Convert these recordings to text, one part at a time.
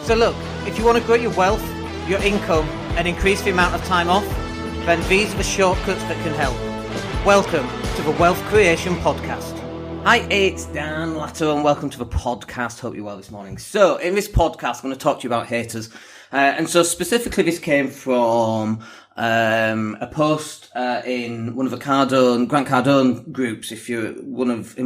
So look, if you want to grow your wealth, your income, and increase the amount of time off, then these are the shortcuts that can help. Welcome to the Wealth Creation Podcast. Hi, it's Dan Latto, and welcome to the podcast. Hope you're well this morning. So, in this podcast, I'm going to talk to you about haters. And so specifically, this came from a post in one of the Grant Cardone groups, if you're in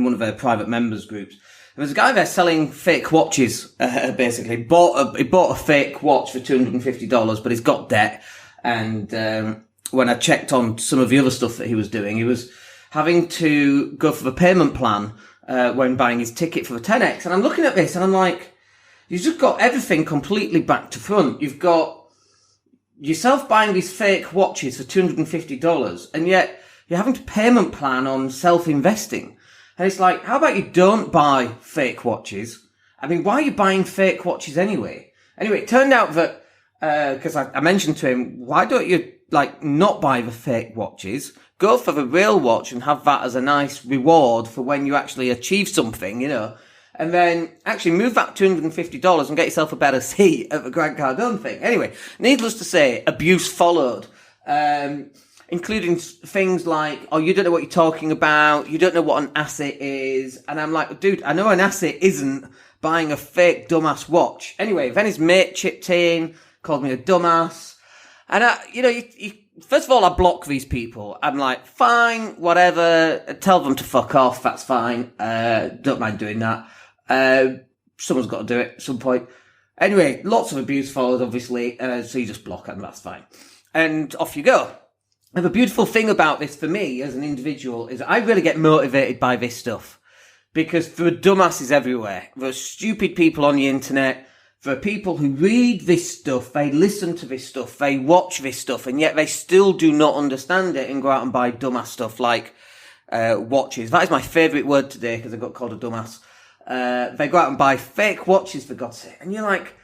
one of their private members groups. There was a guy there selling fake watches, basically. He bought a fake watch for $250, but he's got debt. And when I checked on some of the other stuff that he was doing, he was having to go for the payment plan when buying his ticket for the 10X. And I'm looking at this and I'm like, you've just got everything completely back to front. You've got yourself buying these fake watches for $250, and yet you're having to payment plan on self-investing. And it's like, how about you don't buy fake watches? I mean, why are you buying fake watches anyway? Anyway, it turned out that, because I mentioned to him, why don't you, not buy the fake watches? Go for the real watch and have that as a nice reward for when you actually achieve something, and then actually move that $250 and get yourself a better seat at the Grant Cardone thing. Anyway, needless to say, abuse followed. Including things like, oh, you don't know what you're talking about, you don't know what an asset is. And I'm like, dude, I know an asset isn't buying a fake dumbass watch. Anyway, then his mate chipped in, called me a dumbass. And, first of all, I block these people. I'm like, fine, whatever, tell them to fuck off, that's fine. Don't mind doing that. Someone's got to do it at some point. Anyway, lots of abuse followed, obviously, so you just block them, that's fine. And off you go. And the beautiful thing about this for me as an individual is I really get motivated by this stuff, because there are dumbasses everywhere. There are stupid people on the internet. There are people who read this stuff, they listen to this stuff, they watch this stuff, and yet they still do not understand it and go out and buy dumbass stuff like watches. That is my favourite word today because I got called a dumbass. They go out and buy fake watches, for God's sake. And you're like,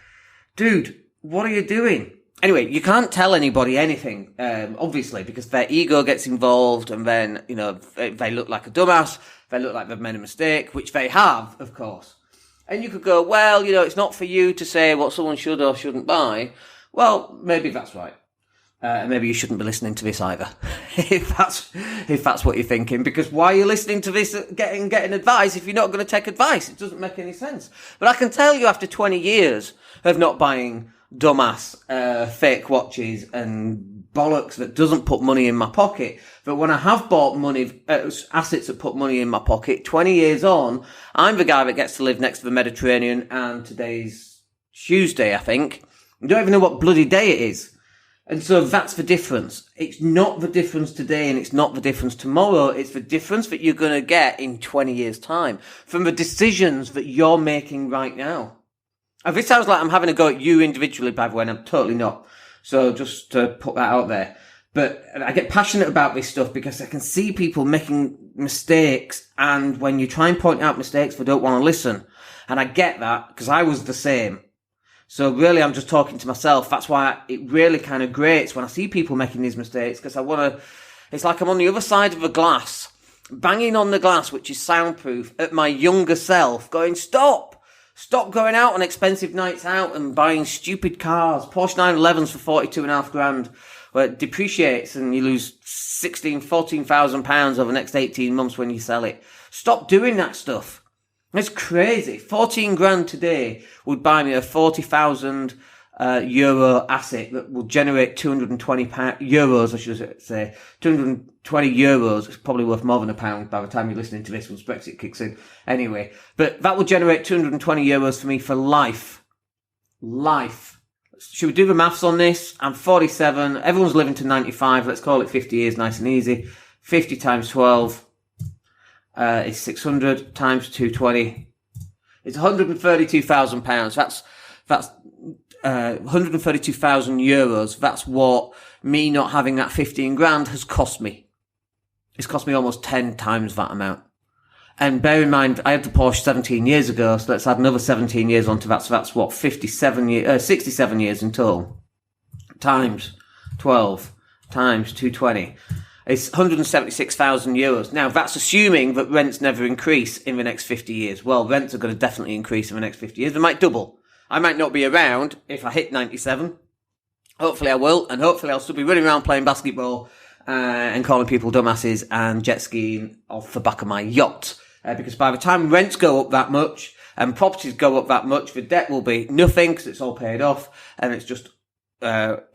dude, what are you doing? Anyway, you can't tell anybody anything, obviously, because their ego gets involved, and then, they look like a dumbass, they look like they've made a mistake, which they have, of course. And you could go, well, it's not for you to say what someone should or shouldn't buy. Well, maybe that's right. And maybe you shouldn't be listening to this either, if that's what you're thinking, because why are you listening to this, getting advice if you're not going to take advice? It doesn't make any sense. But I can tell you, after 20 years of not buying dumbass fake watches and bollocks that doesn't put money in my pocket, but when I have bought assets that put money in my pocket, 20 years on, I'm the guy that gets to live next to the Mediterranean, and today's Tuesday, I think. I don't even know what bloody day it is. And so that's the difference. It's not the difference today, and it's not the difference tomorrow. It's the difference that you're going to get in 20 years' time from the decisions that you're making right now. If it sounds like I'm having a go at you individually, by the way, and I'm totally not. So just to put that out there. But I get passionate about this stuff because I can see people making mistakes, and when you try and point out mistakes, they don't want to listen. And I get that because I was the same. So really, I'm just talking to myself. That's why it really kind of grates when I see people making these mistakes, because it's like I'm on the other side of a glass, banging on the glass, which is soundproof, at my younger self, going, stop going out on expensive nights out and buying stupid cars, Porsche 911s for $42,500, where it depreciates and you lose £14,000 over the next 18 months when you sell it. Stop doing that stuff. It's crazy. 14 grand today would buy me a 40,000 euro asset that will generate 220 euros, I should say. 220 euros. It's probably worth more than a pound by the time you're listening to this once Brexit kicks in. Anyway, but that will generate 220 euros for me for life. Life. Should we do the maths on this? I'm 47. Everyone's living to 95. Let's call it 50 years, nice and easy. 50 times 12 is 600 times 220. It's £132,000. That's 132,000 euros. That's what me not having that 15 grand has cost me. It's cost me almost 10 times that amount. And bear in mind, I had the Porsche 17 years ago, so let's add another 17 years onto that. So that's what, 67 years in total. Times 12 times 220. It's 176,000 euros. Now, that's assuming that rents never increase in the next 50 years. Well, rents are going to definitely increase in the next 50 years. They might double. I might not be around if I hit 97. Hopefully I will, and hopefully I'll still be running around playing basketball and calling people dumbasses and jet skiing off the back of my yacht. Because by the time rents go up that much and properties go up that much, the debt will be nothing because it's all paid off, and it's just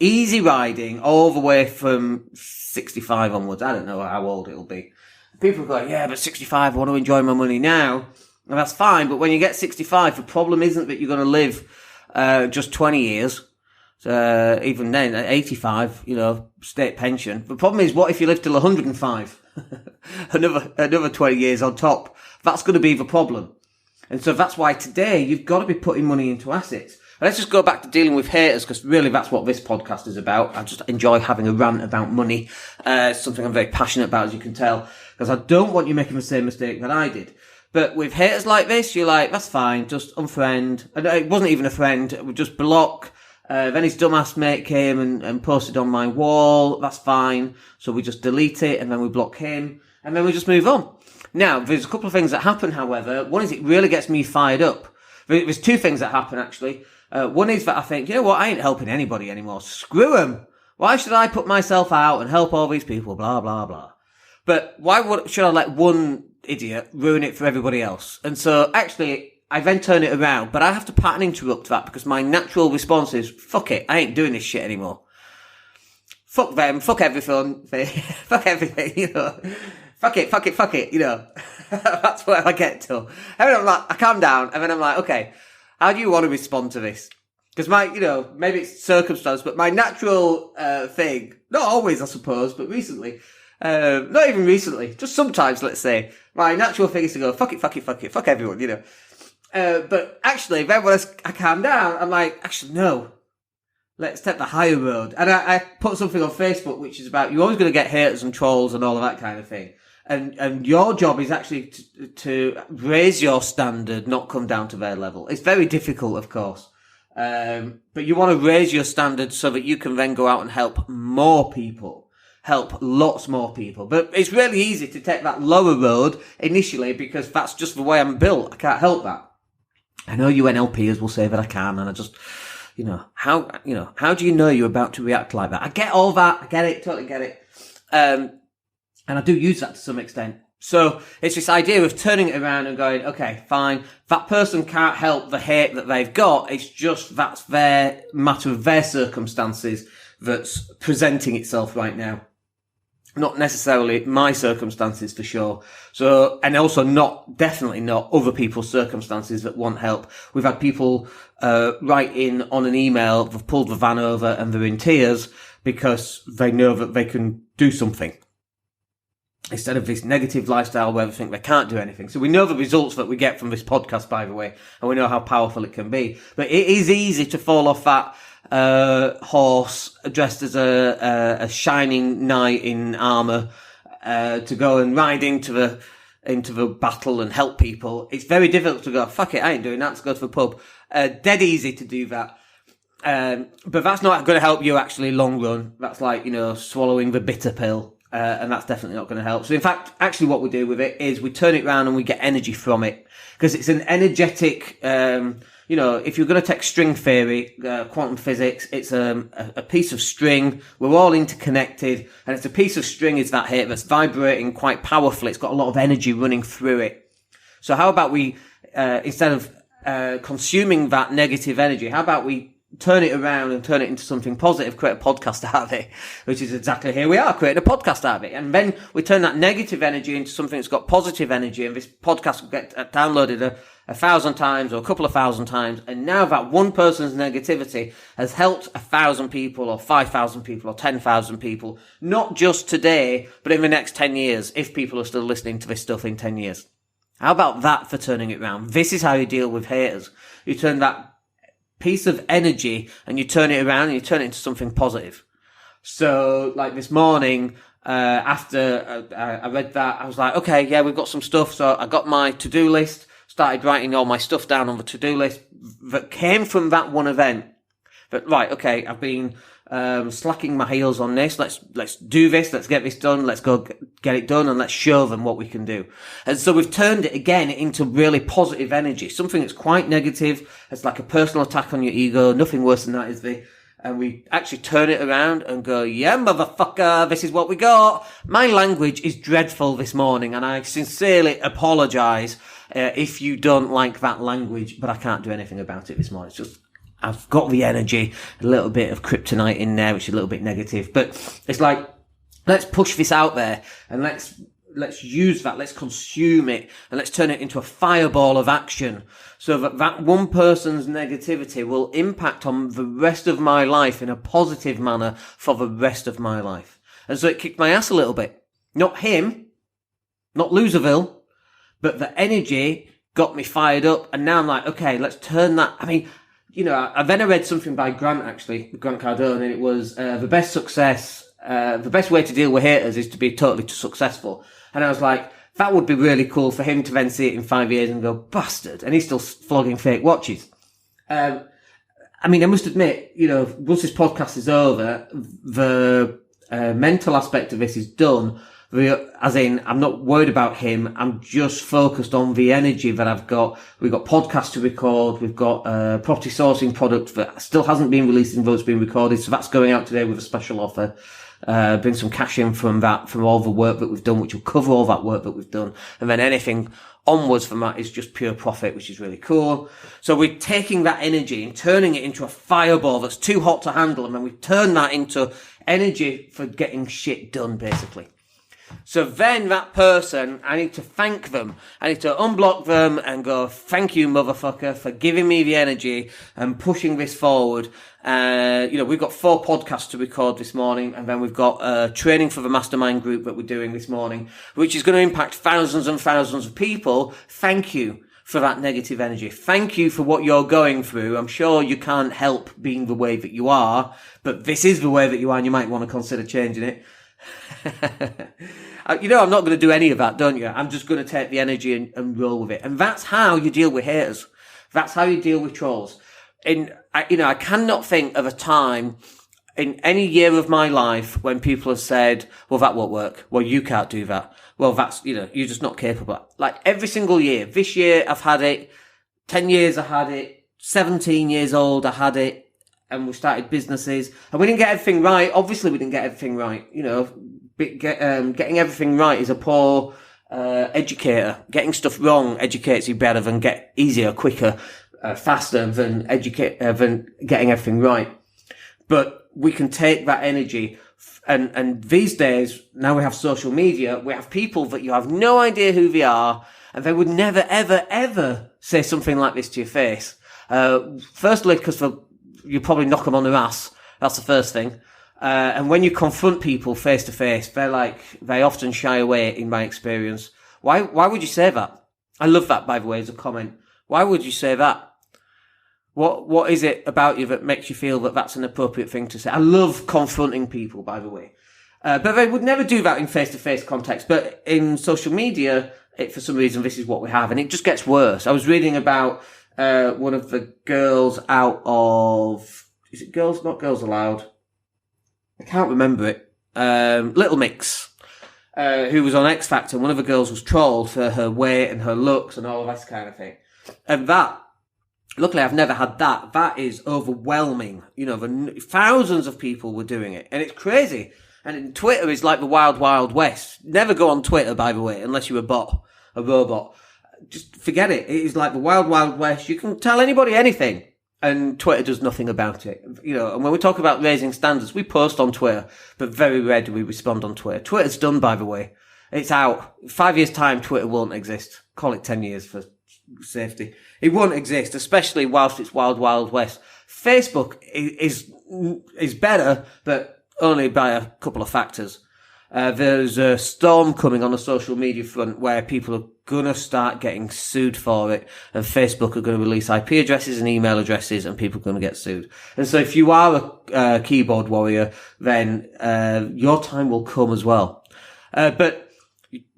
easy riding all the way from 65 onwards. I don't know how old it'll be. People go, yeah, but 65, I want to enjoy my money now. And that's fine, but when you get 65, the problem isn't that you're going to live just 20 years. Even then, at 85, state pension. The problem is, what if you live till 105? another 20 years on top. That's going to be the problem. And so that's why today you've got to be putting money into assets. And let's just go back to dealing with haters, because really that's what this podcast is about. I just enjoy having a rant about money. It's something I'm very passionate about, as you can tell, because I don't want you making the same mistake that I did. But with haters like this, you're like, that's fine, just unfriend. And it wasn't even a friend, it would just block. Then his dumbass mate came and posted on my wall. That's fine. So we just delete it, and then we block him, and then we just move on. Now, there's a couple of things that happen, however. One is it really gets me fired up. There's two things that happen, actually. One is that I think, you know what, I ain't helping anybody anymore. Screw them. Why should I put myself out and help all these people? Blah, blah, blah. But why should I let one idiot ruin it for everybody else? And so, actually, I then turn it around, but I have to pattern interrupt that because my natural response is, fuck it, I ain't doing this shit anymore. Fuck them, fuck everything, fuck everything, Fuck it, That's where I get to. And then I'm like, I calm down, and then I'm like, okay, how do you want to respond to this? Because maybe it's circumstance, but my natural thing, not always, I suppose, but recently, not even recently, just sometimes, let's say, my natural thing is to go, fuck it, fuck everyone, But actually, then when I calm down, I'm like, actually, no. Let's take the higher road. And I put something on Facebook which is about, you're always going to get haters and trolls and all of that kind of thing. And your job is actually to raise your standard, not come down to their level. It's very difficult, of course. But you want to raise your standard so that you can then go out and help more people. Help lots more people. But it's really easy to take that lower road initially because that's just the way I'm built. I can't help that. I know you NLPers will say that I can, and I just, how do you know you're about to react like that? I get all that. I get it. Totally get it. And I do use that to some extent. So it's this idea of turning it around and going, okay, fine. That person can't help the hate that they've got. It's just that's their matter of their circumstances that's presenting itself right now. Not necessarily my circumstances for sure. So, and also definitely not other people's circumstances that want help. We've had people, write in on an email, they've pulled the van over and they're in tears because they know that they can do something. Instead of this negative lifestyle where they think they can't do anything. So we know the results that we get from this podcast, by the way, and we know how powerful it can be. But it is easy to fall off that horse dressed as a shining knight in armour, to go and ride into the battle and help people. It's very difficult to go, fuck it, I ain't doing that, let's go to the pub. Dead easy to do that. But that's not going to help you actually long run. That's like, swallowing the bitter pill. And that's definitely not going to help. So in fact, actually what we do with it is we turn it around and we get energy from it. Because it's an energetic, if you're going to take string theory, quantum physics, it's a piece of string. We're all interconnected. And it's a piece of string is that here that's vibrating quite powerfully. It's got a lot of energy running through it. So how about we, instead of consuming that negative energy, how about we turn it around and turn it into something positive, create a podcast out of it, which is exactly here we are, creating a podcast out of it. And then we turn that negative energy into something that's got positive energy, and this podcast will get downloaded 1,000 times or a couple of thousand times. And now that one person's negativity has helped 1,000 people or 5,000 people or 10,000 people, not just today, but in the next 10 years, if people are still listening to this stuff in 10 years. How about that for turning it around? This is how you deal with haters. You turn that piece of energy and you turn it around and you turn it into something positive. So like this morning, after I read that, I was like, okay, yeah, we've got some stuff. So I got my to-do list, started writing all my stuff down on the to-do list that came from that one event. But right, okay, I've been slacking my heels on this. Let's do this. Let's get this done. Let's go get it done, and let's show them what we can do. And so we've turned it again into really positive energy, something that's quite negative. It's like a personal attack on your ego. Nothing worse than that, is there? And we actually turn it around and go, yeah, motherfucker, this is what we got. My language is dreadful this morning, and I sincerely apologise if you don't like that language, but I can't do anything about it this morning. It's just, I've got the energy, a little bit of kryptonite in there, which is a little bit negative, but it's like, let's push this out there, and let's use that, let's consume it, and let's turn it into a fireball of action, so that one person's negativity will impact on the rest of my life in a positive manner for the rest of my life. And so it kicked my ass a little bit. Not him, not Loserville, but the energy got me fired up, and now I'm like, okay, let's turn that. I mean, you know, I then read something by Grant Cardone, and it was the best way to deal with haters is to be totally successful. And I was like, that would be really cool for him to then see it in 5 years and go, bastard, and he's still flogging fake watches. I mean, I must admit, you know, once this podcast is over, the mental aspect of this is done. As in, I'm not worried about him. I'm just focused on the energy that I've got. We've got podcasts to record. We've got a property sourcing product that still hasn't been released and though it's been recorded. So that's going out today with a special offer. Bring some cash in from that, from all the work that we've done, which will cover all that work that we've done. And then anything onwards from that is just pure profit, which is really cool. So we're taking that energy and turning it into a fireball that's too hot to handle. And then we turn that into energy for getting shit done, basically. So then that person, I need to thank them. I need to unblock them and go, thank you, motherfucker, for giving me the energy and pushing this forward. You know, we've got 4 podcasts to record this morning, and then we've got training for the mastermind group that we're doing this morning, which is going to impact thousands and thousands of people. Thank you for that negative energy. Thank you for what you're going through. I'm sure you can't help being the way that you are, but this is the way that you are, and you might want to consider changing it. You know, I'm not going to do any of that, don't you? I'm just going to take the energy and roll with it. And that's how you deal with haters. That's how you deal with trolls. I cannot think of a time in any year of my life when people have said, well, that won't work. Well, you can't do that. Well, that's, you know, you're just not capable. Like every single year. This year I've had it. 10 years I had it. 17 years old I had it. And we started businesses, and we didn't get everything right. Obviously, we didn't get everything right. You know, getting everything right is a poor educator. Getting stuff wrong educates you better than get easier, quicker, faster than getting everything right. But we can take that energy, and these days now we have social media. We have people that you have no idea who they are, and they would never, ever, ever say something like this to your face. Firstly, because you probably knock them on their ass. That's the first thing. And when you confront people face to face, they often shy away in my experience. Why would you say that? I love that, by the way, as a comment. Why would you say that? What is it about you that makes you feel that that's an appropriate thing to say? I love confronting people, by the way. But they would never do that in face to face context. But in social media, for some reason, this is what we have. And it just gets worse. I was reading about one of the girls out of, is it Girls Not Girls Aloud? I can't remember it. Little Mix, who was on X Factor. One of the girls was trolled for her weight and her looks and all of that kind of thing. And that, luckily I've never had that. That is overwhelming. You know, thousands of people were doing it. And it's crazy. And Twitter is like the wild, wild west. Never go on Twitter, by the way, unless you're a robot. Just forget it. It is like the wild, wild west. You can tell anybody anything, and Twitter does nothing about it. You know, and when we talk about raising standards, we post on Twitter, but very rarely do we respond on Twitter. Twitter's done, by the way. It's out. 5 years' time, Twitter won't exist. Call it 10 years for safety. It won't exist, especially whilst it's wild, wild west. Facebook is better, but only by a couple of factors. There's a storm coming on the social media front where people are going to start getting sued for it, and Facebook are going to release IP addresses and email addresses, and people are going to get sued. And so if you are a keyboard warrior, then your time will come as well. But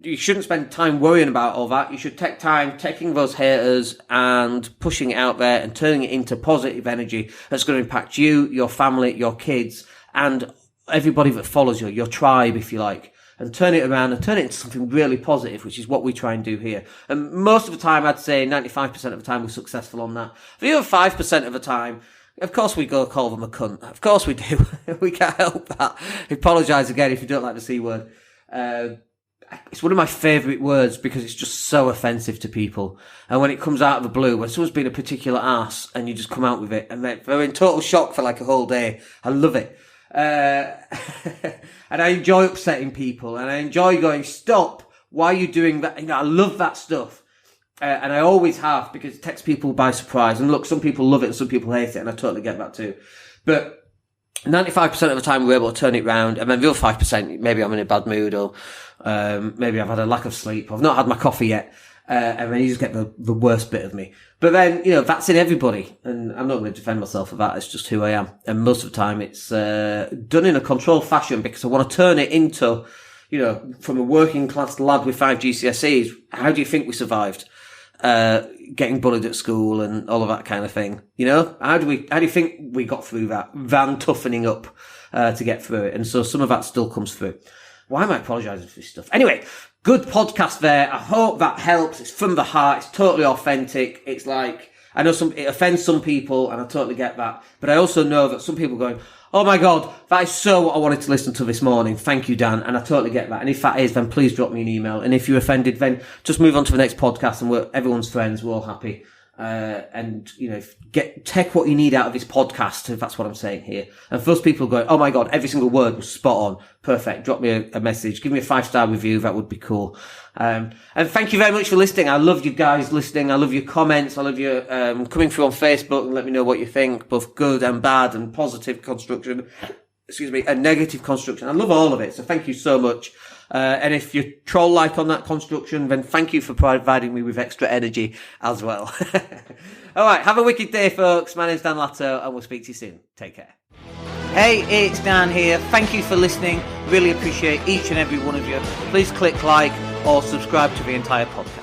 you shouldn't spend time worrying about all that. You should take time taking those haters and pushing it out there and turning it into positive energy that's going to impact you, your family, your kids, and everybody that follows you, your tribe, if you like, and turn it around and turn it into something really positive, which is what we try and do here. And most of the time, I'd say 95% of the time, we're successful on that. The other 5% of the time, of course we go call them a cunt. Of course we do. We can't help that. Apologise again if you don't like the C word. It's one of my favourite words because it's just so offensive to people. And when it comes out of the blue, when someone's been a particular arse and you just come out with it and they're in total shock for like a whole day, I love it. And I enjoy upsetting people and I enjoy going, stop, why are you doing that? I love that stuff. And I always have, because it takes people by surprise. And look, some people love it and some people hate it, and I totally get that too. But 95% of the time we're able to turn it round, and then the other 5%, maybe I'm in a bad mood, or maybe I've had a lack of sleep, or I've not had my coffee yet, and then you just get the worst bit of me. But then, that's in everybody, and I'm not going to defend myself for that, it's just who I am. And most of the time it's done in a controlled fashion, because I want to turn it into, from a working class lad with 5 GCSEs, how do you think we survived? Getting bullied at school and all of that kind of thing. How do you think we got through that? Van toughening up, to get through it. And so some of that still comes through. Why am I apologising for this stuff? Anyway, good podcast there. I hope that helps. It's from the heart. It's totally authentic. It's like, I know it offends some people and I totally get that. But I also know that some people are going, oh my God, that is so what I wanted to listen to this morning. Thank you, Dan. And I totally get that. And if that is, then please drop me an email. And if you're offended, then just move on to the next podcast and everyone's friends. We're all happy. Take what you need out of this podcast, if that's what I'm saying here. And for those people going, oh my God, every single word was spot on. Perfect. Drop me a message. Give me a 5-star review. That would be cool. And thank you very much for listening. I love you guys listening. I love your comments. I love you, coming through on Facebook and let me know what you think, both good and bad and positive construction, and negative construction. I love all of it. So thank you so much. And if you troll like on that construction, then thank you for providing me with extra energy as well. All right. Have a wicked day, folks. My name's Dan Latto and we'll speak to you soon. Take care. Hey, it's Dan here. Thank you for listening. Really appreciate each and every one of you. Please click like or subscribe to the entire podcast.